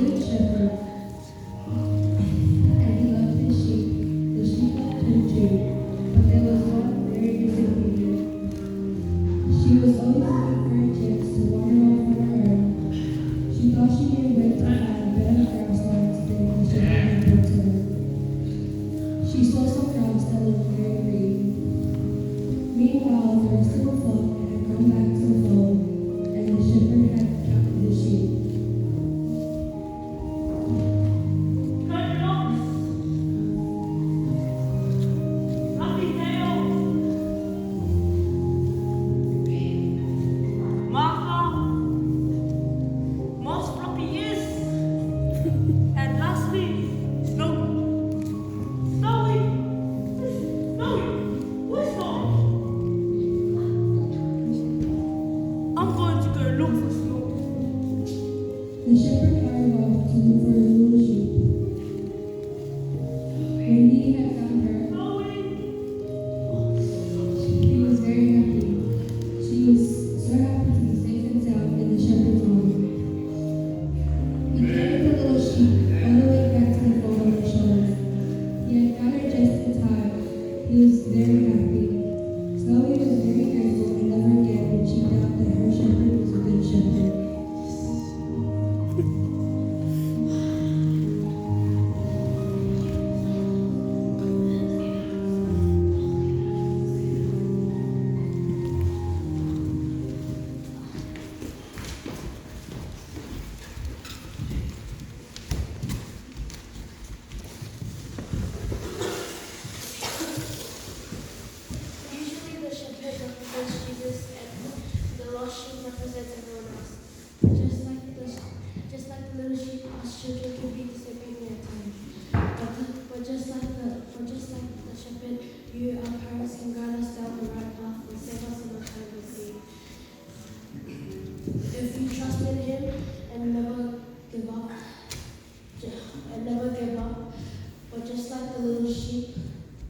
good shepherd, and he loved his sheep. The sheep loved him too. But there was one very disobedient. She was always looking for a chance to wander off on her own. She thought she knew where to find better grasslands than the shepherd had brought to her. She saw some grass that looked very green. Meanwhile, the rest of the flock had gone back to the fold, and the shepherd had counted the sheep. The shepherd hurried off to look for his little sheep. When he had found her, he was very happy. She was so happy to be safe and sound in the shepherd's arms. He carried the little sheep all the way back to the fold on his shoulders. He had found her just in time. He was very happy. Chloe was very grateful and never again would she doubt that her shepherd was a good shepherd. Usually the shepherd represents Jesus and the lost sheep represents everyone else. Just like the little sheep, us children can be disobedient at times. But just like the shepherd, you, our parents, can guide us down the right path and save us in the time of need. If we trust in Him and never give up, but just like the little sheep,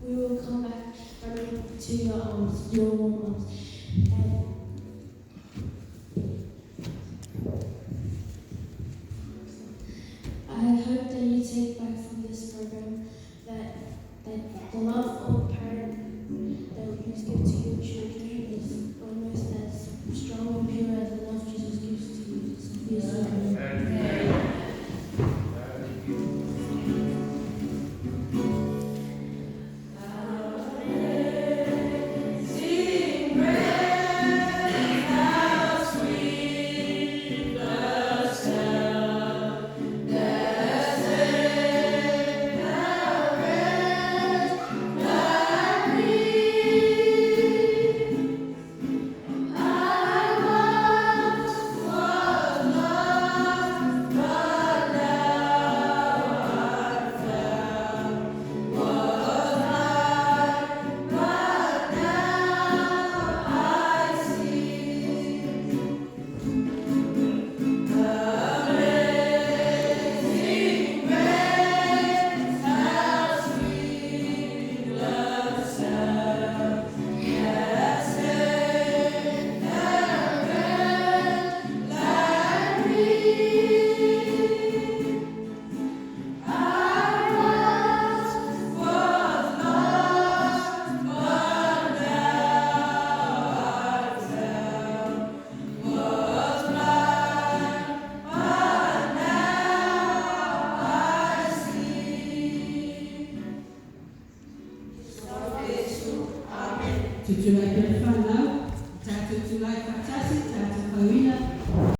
we will come back running to your arms, your warm arms. And I hope that you take back from this program that the love of a parent that you give to your children is almost as strong and pure as the love Jesus gives to you. So please love Him. Tujuan depan